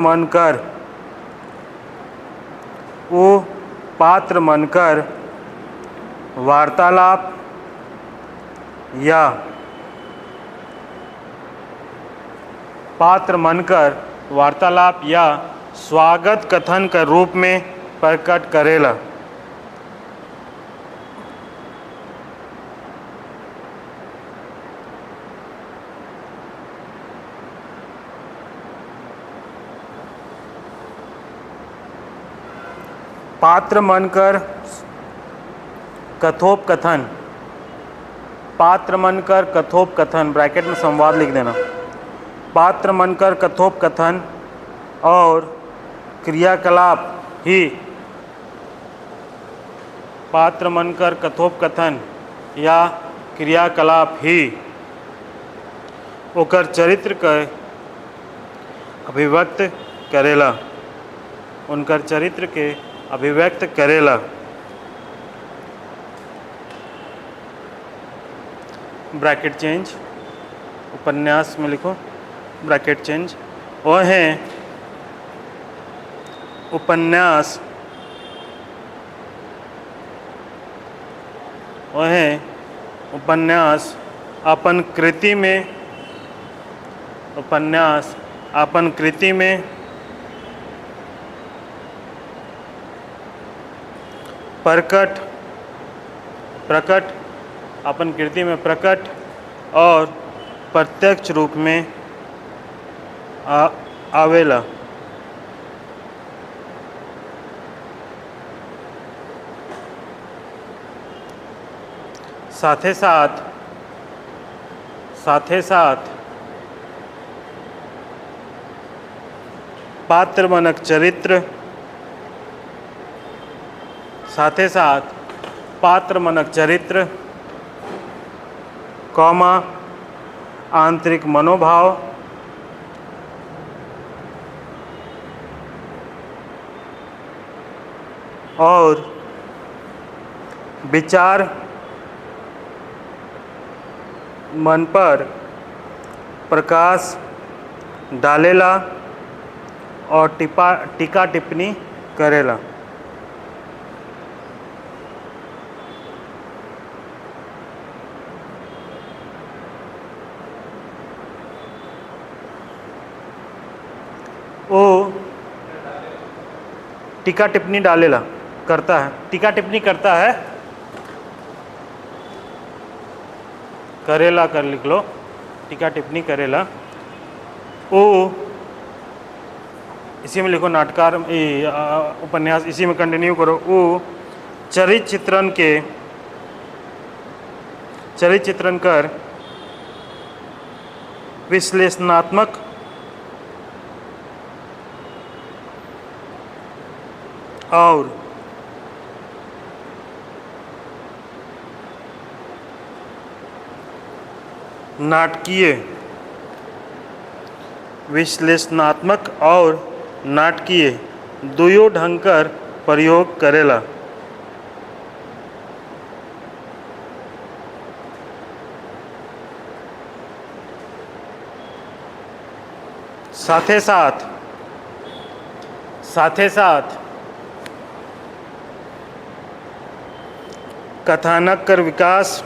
मनकर, वो पात्र मनकर वार्तालाप या स्वागत कथन के रूप में प्रकट करेला। पात्र मनकर कथोपकथन, पात्र मनकर कथोपकथन ब्रैकेट में संवाद लिख देना। पात्र मनकर कथोपकथन और क्रियाकलाप ही पात्र मनकर कथोपकथन या क्रियाकलाप ही ओकर चरित्र के अभिव्यक्त करेला, उनकर चरित्र के अभिव्यक्त करेला। ब्रैकेट चेंज, उपन्यास में लिखो ब्रैकेट चेंज। वह है उपन्यास, वह है उपन्यास अपन कृति में, उपन्यास अपन कृति में प्रकट अपन कृति में प्रकट और प्रत्यक्ष रूप में आवेला। साथे साथ पात्र मनक चरित्र, साथे साथ पात्र मनक चरित्र, कौमा आंतरिक मनोभाव और विचार मन पर प्रकाश डालेला और टीका टिप्पणी करेला। वो टीका टिप्पणी डालेला करता है, टीका टिप्पणी करता है, करेला कर लिख लो, टीका टिप्पणी करेला। वो इसी में लिखो नाटकार उपन्यास, इसी में कंटिन्यू करो। वो चरित्र चित्रण कर विश्लेषणात्मक और नाटकीय, विश्लेषणात्मक और नाटकीय दुयो ढंग कर प्रयोग करेला। साथे साथ कथानक कर विकास,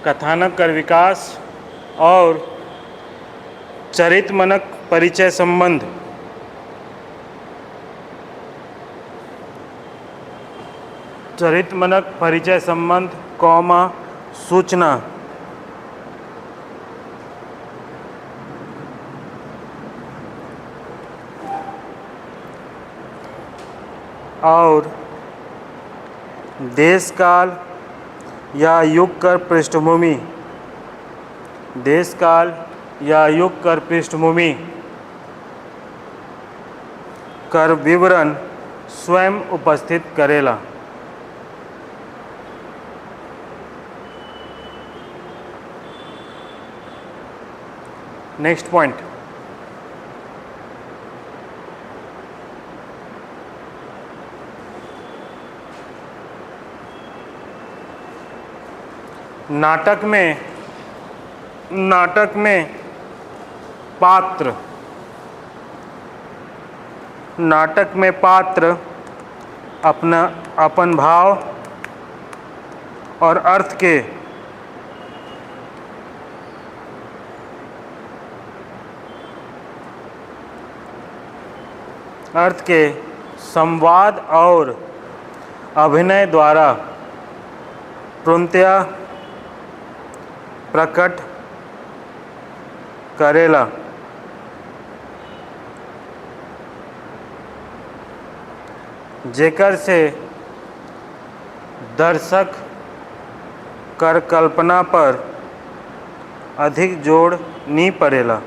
कथानक कर विकास और चरित्र मनक परिचय संबंध, चरित्र मनक परिचय संबंध, कौमा सूचना और देश काल या युग कर पृष्ठभूमि, देश काल या युग कर पृष्ठभूमि कर विवरण स्वयं उपस्थित करेला। नेक्स्ट पॉइंट, नाटक में पात्र, नाटक में पात्र अपन भाव और अर्थ के संवाद और अभिनय द्वारा पूर्णतया प्रकट करेला। जेकर से दर्शक कर कल्पना पर अधिक जोड़ नहीं पड़ेला।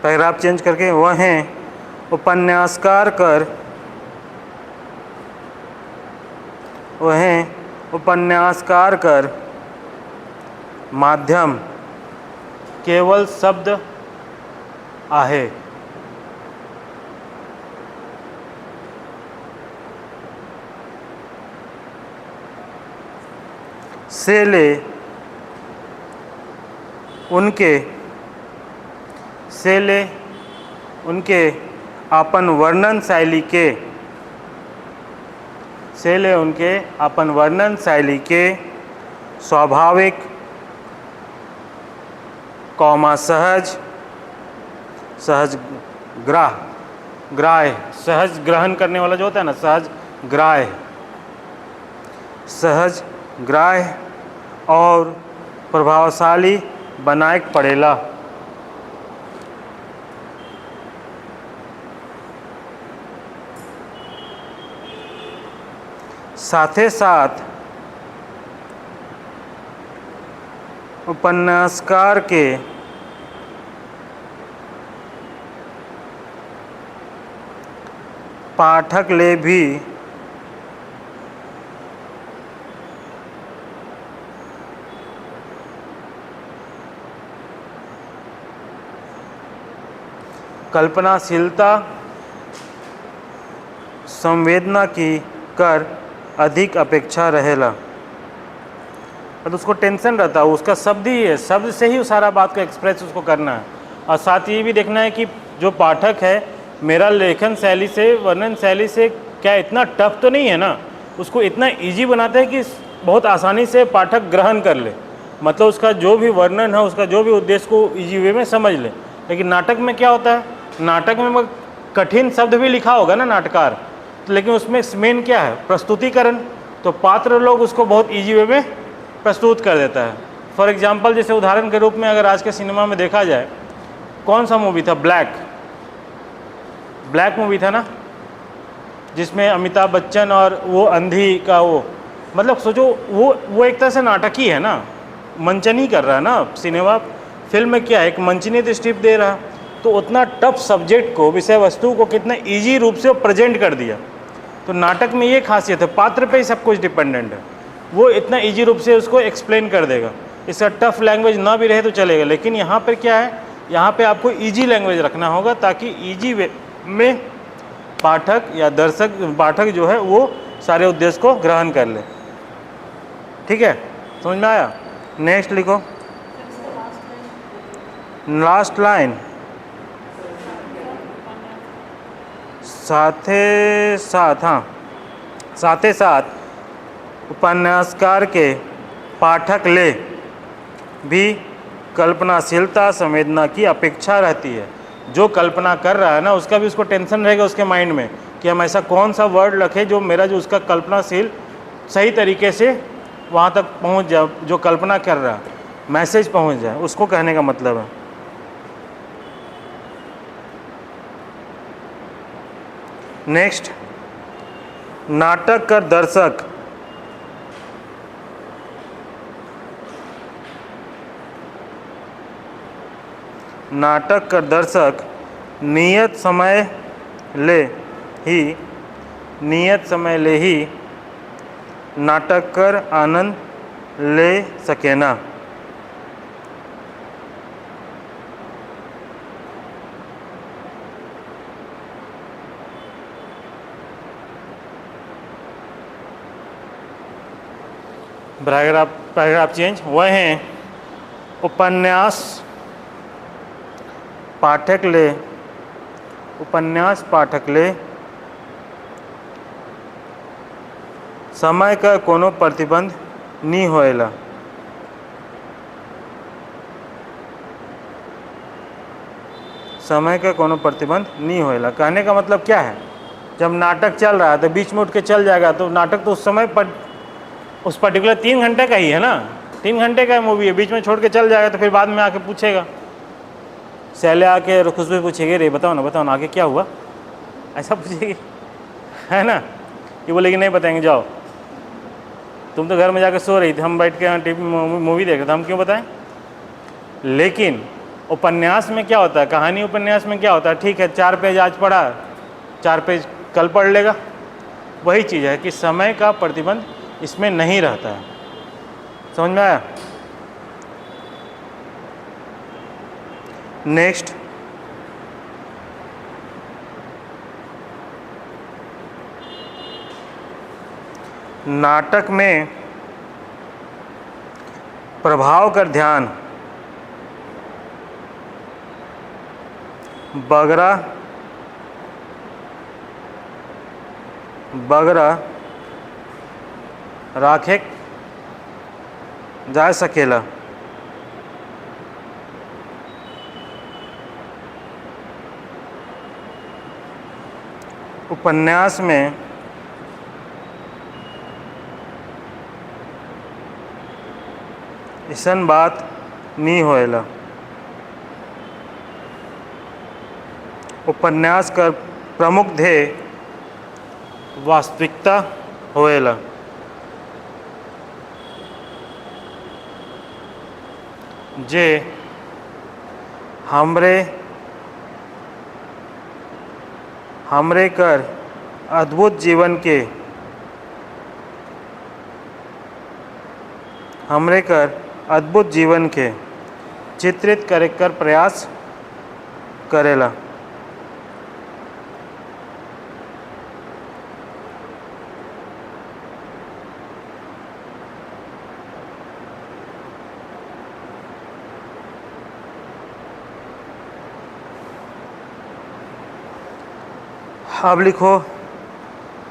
पैराग्राफ चेंज करके वह हैं उपन्यासकार कर माध्यम केवल शब्द आहे। से ले उनके अपन वर्णन शैली के स्वाभाविक सहज ग्रहण करने वाला जो होता है ना, सहज ग्राह्य और प्रभावशाली बनाए पड़ेला। साथे साथ उपन्यासकार के पाठक ले भी कल्पनाशीलता संवेदना की कर अधिक अपेक्षा रहेला। और उसको टेंशन रहता है, उसका शब्द ही है, शब्द से ही सारा बात को एक्सप्रेस उसको करना है। और साथ ये भी देखना है कि जो पाठक है मेरा लेखन शैली से, वर्णन शैली से क्या इतना टफ तो नहीं है ना, उसको इतना इजी बनाता है कि बहुत आसानी से पाठक ग्रहण कर ले, मतलब उसका जो भी वर्णन है, उसका जो भी उद्देश्य को इजी वे में समझ ले। लेकिन नाटक में क्या होता है, नाटक में कठिन शब्द भी लिखा होगा ना नाटककार, लेकिन उसमें मेन क्या है, प्रस्तुतिकरण। तो पात्र लोग उसको बहुत इजी वे में प्रस्तुत कर देता है। फॉर एग्जांपल, जैसे उदाहरण के रूप में अगर आज के सिनेमा में देखा जाए, कौन सा मूवी था, ब्लैक मूवी था ना, जिसमें अमिताभ बच्चन और वो अंधी का वो, मतलब सोचो वो एक तरह से नाटक ही है ना, मंचन ही कर रहा है ना। सिनेमा फिल्म में क्या है, एक मंचनी दृष्टि दे रहा, तो उतना टफ सब्जेक्ट को, विषय वस्तु को कितना इजी रूप से वो प्रेजेंट कर दिया। तो नाटक में ये खासियत है, पात्र पे ही सब कुछ डिपेंडेंट है, वो इतना इजी रूप से उसको एक्सप्लेन कर देगा। इसका टफ लैंग्वेज ना भी रहे तो चलेगा, लेकिन यहाँ पर क्या है, यहाँ पे आपको इजी लैंग्वेज रखना होगा ताकि इजी वे में पाठक या पाठक जो है वो सारे उद्देश्य को ग्रहण कर ले। ठीक है, समझ में आया? नेक्स्ट लिखो, लास्ट लाइन, साथे साथ उपन्यासकार के पाठक ले भी कल्पनाशीलता संवेदना की अपेक्षा रहती है। जो कल्पना कर रहा है ना, उसका भी उसको टेंशन रहेगा उसके माइंड में कि हम ऐसा कौन सा वर्ड रखें जो मेरा जो उसका कल्पनाशील सही तरीके से वहाँ तक पहुँच जाए, जो कल्पना कर रहा है मैसेज पहुँच जाए, उसको कहने का मतलब है। नेक्स्ट, नाटक कर दर्शक नियत समय ले ही नाटक कर आनंद ले सकेना। पैराग्राफ चेंज वह हैं उपन्यास पाठक ले समय का कोनो प्रतिबंध नहीं होएला। समय का कोनो प्रतिबंध नहीं होएला कहने का मतलब क्या है, जब नाटक चल रहा है तो बीच में उठ के चल जाएगा तो नाटक तो उस समय पर उस पर्टिकुलर 3 घंटे का ही है ना, 3 घंटे का मूवी है, बीच में छोड़ के चल जाएगा तो फिर बाद में आके पूछेगा, सैले आके खुशबू पूछेगी रे बताओ ना आगे क्या हुआ, ऐसा पूछेगी है ना। ये बोलेगी नहीं बताएंगे जाओ, तुम तो घर में जाकर सो रही थी, हम बैठ के यहाँ टीवी मूवी देख रहे थे, हम क्यों बताएं। लेकिन उपन्यास में क्या होता है, कहानी उपन्यास में क्या होता है, ठीक है 4 पेज आज पढ़ा 4 पेज कल पढ़ लेगा, वही चीज़ है कि समय का प्रतिबंध इसमें नहीं रहता है। समझ में आया। नेक्स्ट, नाटक में प्रभाव कर ध्यान बगरा राखे जा सकेला। उपन्यास में ऐसन बात नहीं होएला। उपन्यास का प्रमुख ध्येय वास्तविकता होएला। जे हमरे कर अद्भुत जीवन के चित्रित करे कर प्रयास करेला। अब लिखो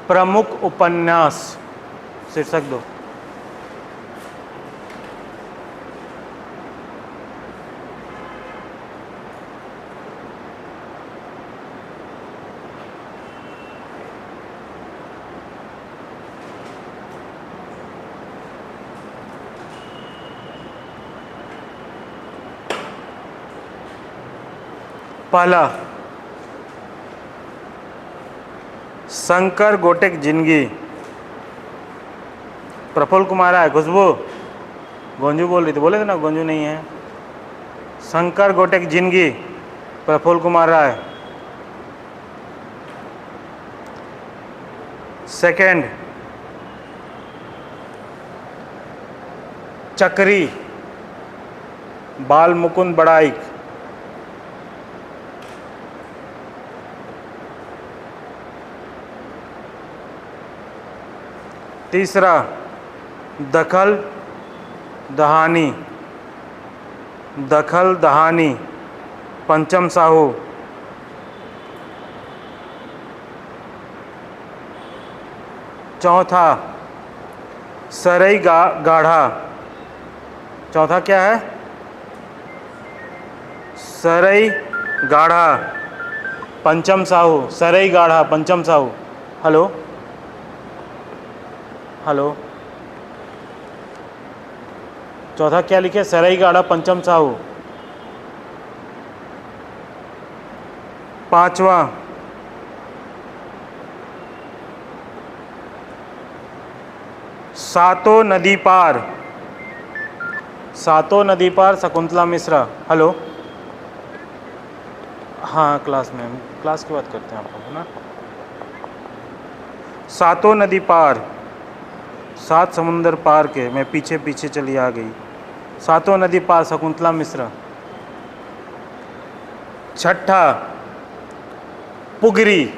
प्रमुख उपन्यास, शीर्षक दो। पहला, शंकर गोटेक जिंदगी, प्रफुल्ल कुमार है। खुशबू, गोंजू बोल रही थी, बोले थे ना गोंजू नहीं है। शंकर गोटेक जिंदगी, प्रफुल्ल कुमार राय। सेकंड, चक्री, बाल मुकुंद बड़ाइक। तीसरा, दखल दहानी, पंचम साहू। चौथा, सरई गाढ़ा। चौथा क्या है? सरई गाढ़ा, पंचम साहू। सरई गाढ़ा, पंचम साहू। हेलो हेलो, चौथा क्या लिखे? सरई गाढ़ा, पंचम साहू। पांचवा, सातों नदी पार। सातों नदी पार, शकुंतला मिश्रा। हेलो, हाँ क्लास में, क्लास की बात करते हैं आपको, है ना। सातों नदी पार, 7 समुंदर पार के, मैं पीछे पीछे चली आ गई। सातों नदी पार, शकुंतला मिश्रा। छठा, पुगरी।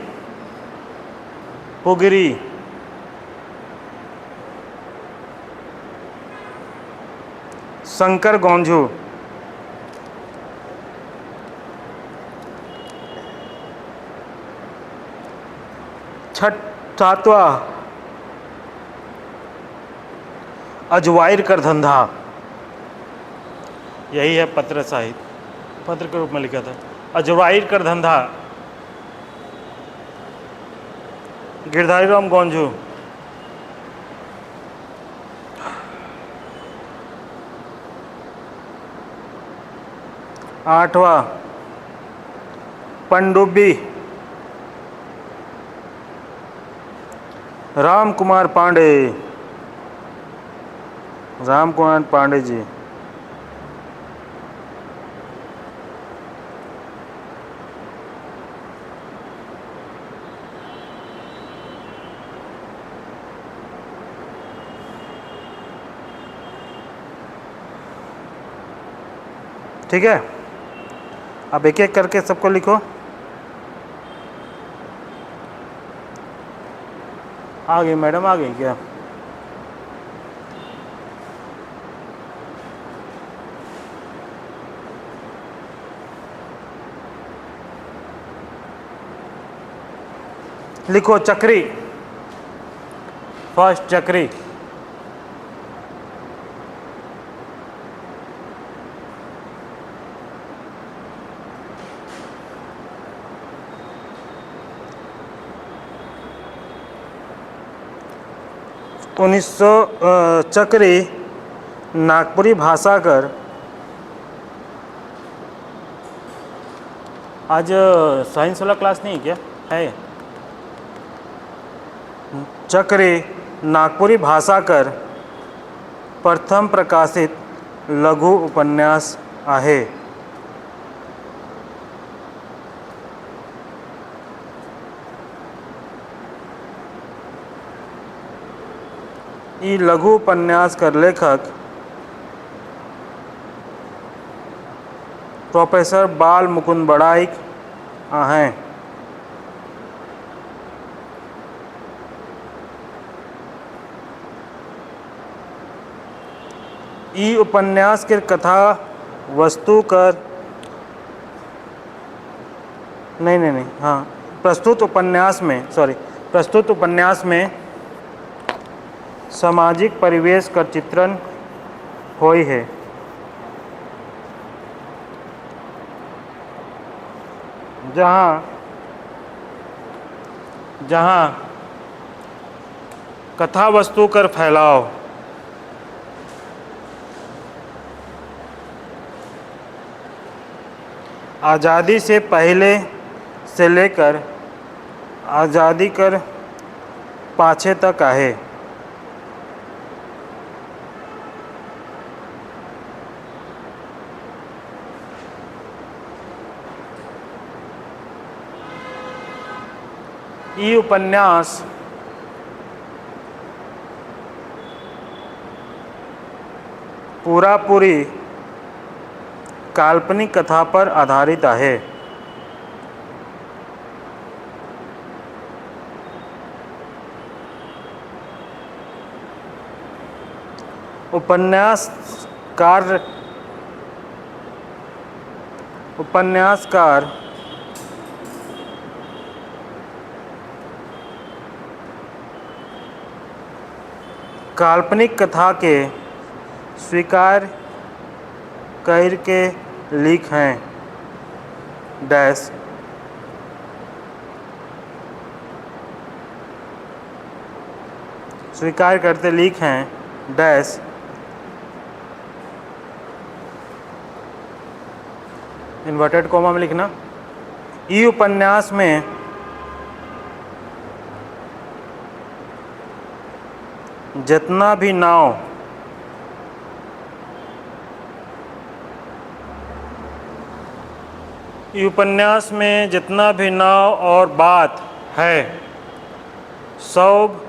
शंकर गौंझू, सातवां अजवायर कर धंधा, यही है पत्र साहित्य, पत्र के रूप में लिखा था। अजवायर कर धंधा, गिरधारी राम गौंझू। आठवां पनडुब्बी, राम कुमार पांडे, राम कुमार पांडे जी। ठीक है, अब एक एक करके सबको लिखो। आ गई मैडम, आ गई क्या? लिखो चक्री, फर्स्ट चक्री। चक्री नागपुरी भाषा कर, आज साइंस वाला क्लास नहीं क्या है? चक्री नागपुरी भाषा कर प्रथम प्रकाशित लघु उपन्यास आहे। ई लघु उपन्यास कर लेखक प्रोफेसर बाल मुकुंद बड़ाइक हैं। ई उपन्यास के कथा वस्तु कर नहीं, हाँ, प्रस्तुत उपन्यास में सामाजिक परिवेश का चित्रण होई है। जहाँ कथा वस्तु कर फैलाव आज़ादी से पहले से लेकर आज़ादी कर पाछे तक आहे। ई उपन्यास पूरी काल्पनिक कथा पर आधारित आहे। उपन्यासकार काल्पनिक कथा के स्वीकार करके लिख हैं डैश स्वीकार करते लिख हैं डैश इन्वर्टेड कोमा में लिखना। ई उपन्यास में जितना भी नाव उपन्यास में जितना भी नाव और बात है सब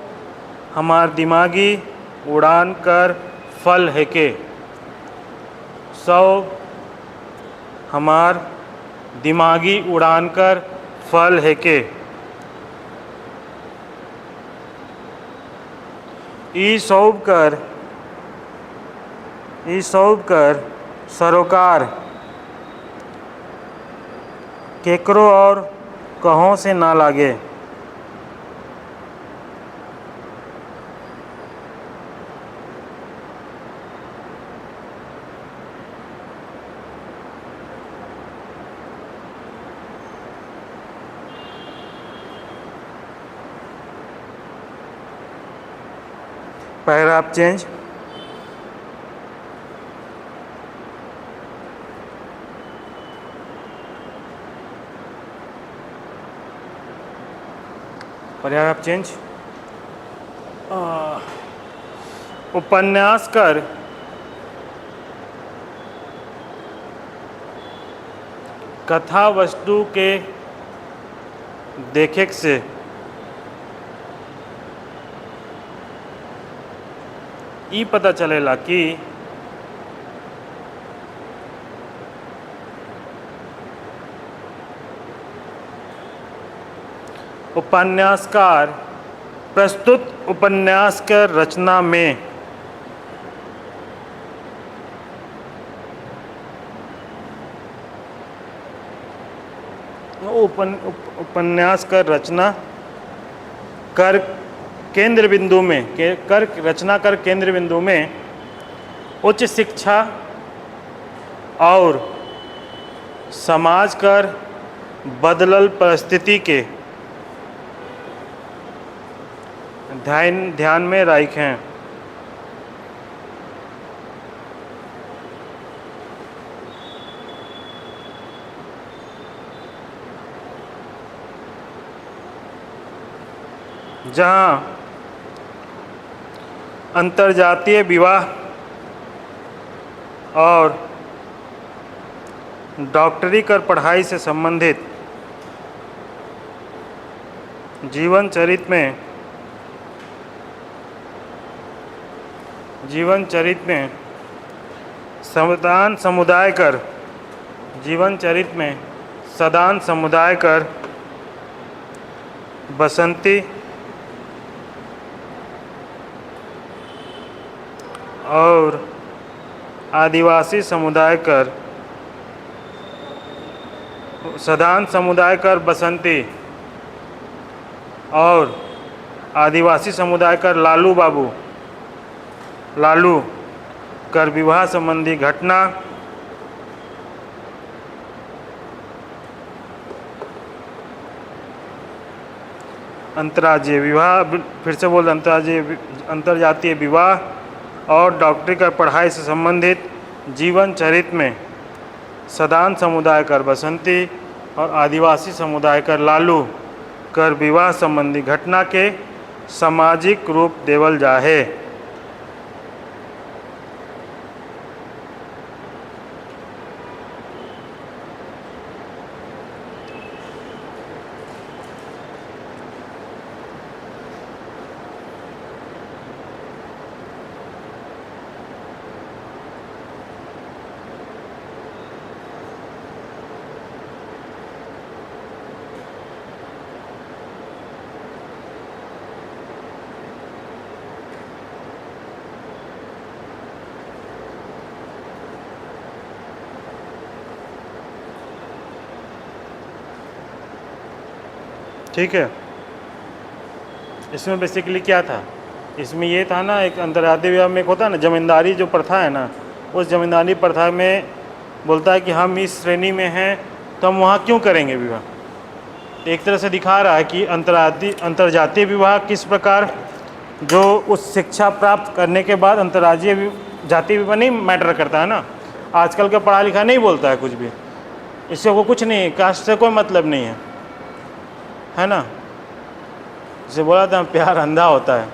हमार दिमागी उड़ान कर फल है के सब हमार दिमागी उड़ान कर फल है के ई सौंप कर ई सौंप कर सरोकार केकरो और कहों से ना लागे। Paragraph change. Paragraph change. उपन्यासकार कथा वस्तु के देखेक से ई पता चलेला कि उपन्यासकार प्रस्तुत उपन्यास के रचना में उपन्यास का रचना कर केंद्र बिंदु में रचना कर केंद्र बिंदु में उच्च शिक्षा और समाज कर बदलल परिस्थिति के ध्यान में रखें। जहाँ अंतर्जातीय विवाह और डॉक्टरी कर पढ़ाई से संबंधित जीवन चरित्र में सदान समुदाय कर बसंती और आदिवासी समुदाय कर सदान समुदाय कर बसंती और आदिवासी समुदाय कर लालू कर विवाह संबंधी घटना अंतर्राज्यीय विवाह, फिर से बोल, अंतर्जातीय विवाह और डॉक्टरी कर पढ़ाई से संबंधित जीवन चरित्र में सदान समुदाय कर बसंती और आदिवासी समुदाय कर लालू कर विवाह संबंधी घटना के सामाजिक रूप देवल जाहे। ठीक है, इसमें बेसिकली क्या था, इसमें ये था ना, एक अंतर्राज्यीय विवाह में एक होता है ना जमींदारी जो प्रथा है ना, उस जमींदारी प्रथा में बोलता है कि हम इस श्रेणी में हैं तो हम वहाँ क्यों करेंगे विवाह। एक तरह से दिखा रहा है कि अंतर्जातीय विवाह किस प्रकार जो उस शिक्षा प्राप्त करने के बाद अंतर्राज्यीय जातीय विवाह नहीं मैटर करता है ना। आजकल का पढ़ा लिखा नहीं बोलता है कुछ भी, इससे वो कुछ नहीं, कास्ट से कोई मतलब नहीं है ना। जैसे बोला था प्यार अंधा होता है,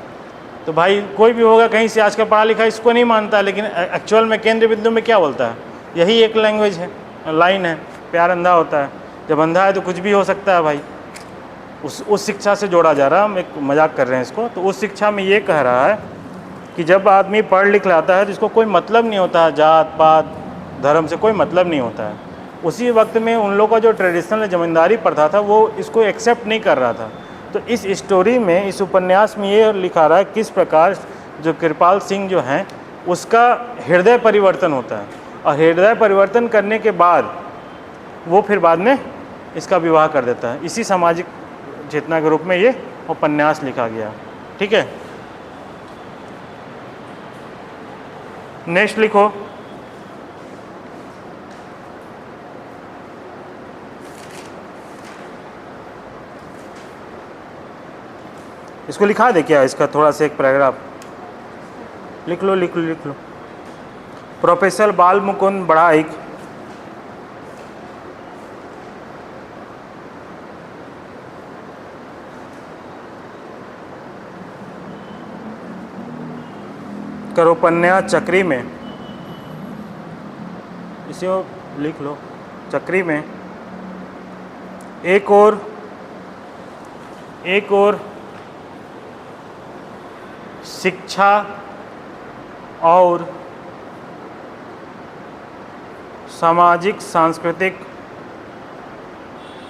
तो भाई कोई भी होगा कहीं से आजकल पढ़ा लिखा इसको नहीं मानता, लेकिन एक्चुअल में केंद्र बिंदु में क्या बोलता है, यही एक लैंग्वेज है, लाइन है, प्यार अंधा होता है। जब अंधा है तो कुछ भी हो सकता है भाई। उस शिक्षा से जोड़ा जा रहा है, हम एक मजाक कर रहे हैं इसको। तो उस शिक्षा में ये कह रहा है कि जब आदमी पढ़ लिख लाता है तो इसको कोई मतलब नहीं होता है, जात पात धर्म से कोई मतलब नहीं होता है। उसी वक्त में उन लोगों का जो ट्रेडिशनल जमींदारी प्रथा था वो इसको एक्सेप्ट नहीं कर रहा था। तो इस स्टोरी में, इस उपन्यास में ये लिखा रहा है किस प्रकार जो कृपाल सिंह जो हैं उसका हृदय परिवर्तन होता है, और हृदय परिवर्तन करने के बाद वो फिर बाद में इसका विवाह कर देता है। इसी सामाजिक चेतना के रूप में ये उपन्यास लिखा गया। ठीक है, नेक्स्ट लिखो। इसको लिखा दे क्या, इसका थोड़ा सा एक पैराग्राफ लिख लो, लिख लो, लिख लो। प्रोफेसर बाल मुकुंद बड़ाइक कर उपन्यास चक्री में, इसे लिख लो, चक्री में एक और शिक्षा और सामाजिक सांस्कृतिक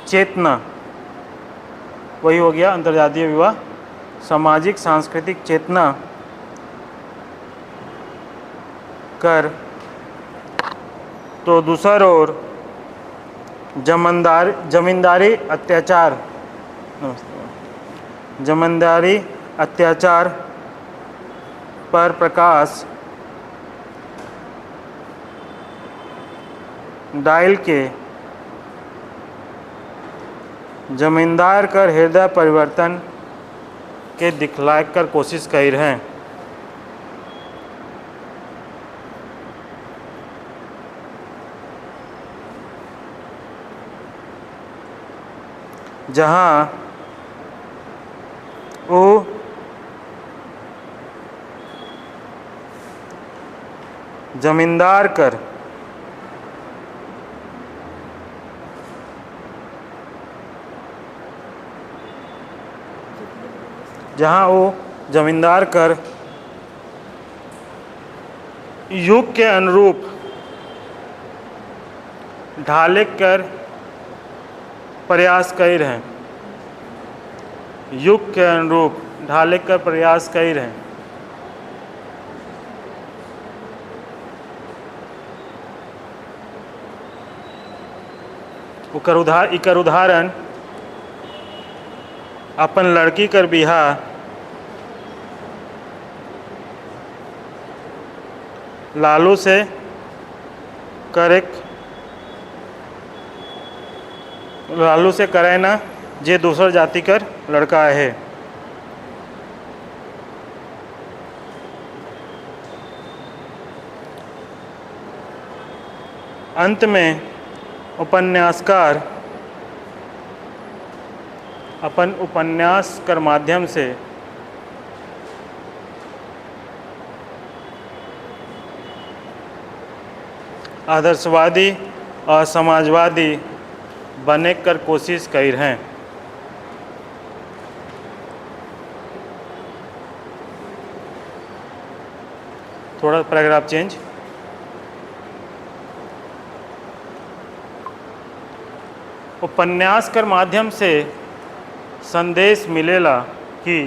चेतना, वही हो गया अंतर्जातीय विवाह, सामाजिक सांस्कृतिक चेतना कर, तो दूसरा ओर जमींदारी अत्याचार, जमींदारी अत्याचार पर प्रकाश डायल के जमींदार कर हृदय परिवर्तन के दिखलाय कर कोशिश कर रहे हैं। जहाँ वो जमींदार कर युग के अनुरूप ढाले कर प्रयास कर रहे हैं, युग के अनुरूप ढाले कर प्रयास कर रहे हैं। इकर उदाहरण अपन लड़की कर बिहा लालू से करे ना, जे दूसर जाति कर लड़का है। अंत में उपन्यासकार अपन उपन्यास कर माध्यम से आदर्शवादी और समाजवादी बने कर कोशिश कर रहे हैं। थोड़ा पैराग्राफ चेंज। उपन्यास कर माध्यम से संदेश मिलेला कि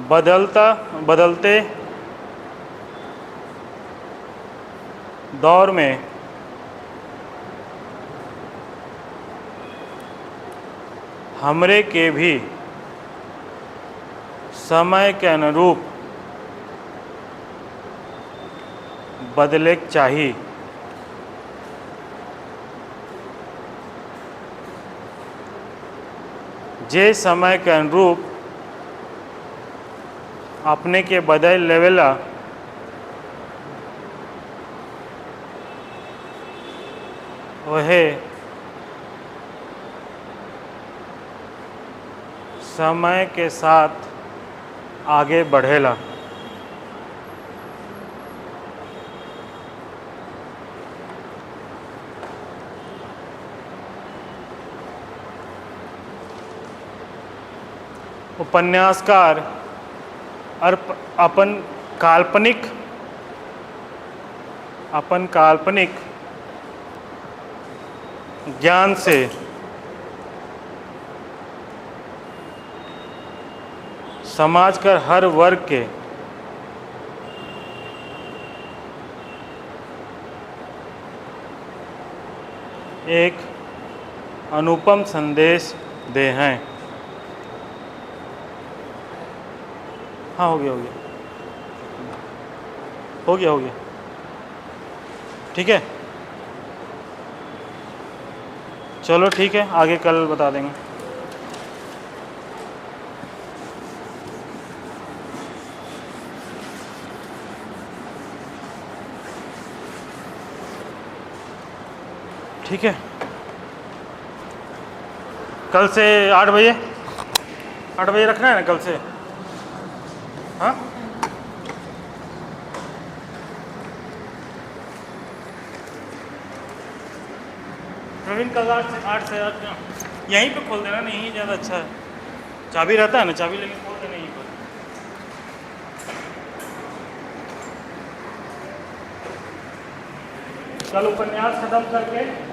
बदलते दौर में हमरे के भी समय के अनुरूप बदले चाहिए। जे समय के अनुरूप अपने के बदल लेवेला वह समय के साथ आगे बढ़ेला। उपन्यासकार अपन काल्पनिक ज्ञान से समाज का हर वर्ग के एक अनुपम संदेश दे हैं। हाँ हो गया हो गया ठीक है, चलो ठीक है, आगे कल बता देंगे। ठीक है, कल से 8 बजे रखना है ना कल से। हाँ प्रवीण कल 8 से 8 यहीं पे खोल देना ना, यहीं ज़्यादा अच्छा है। चाबी रहता है ना, चाबी लेके खोल देना यहीं पर। कल उपन्यास खत्म करके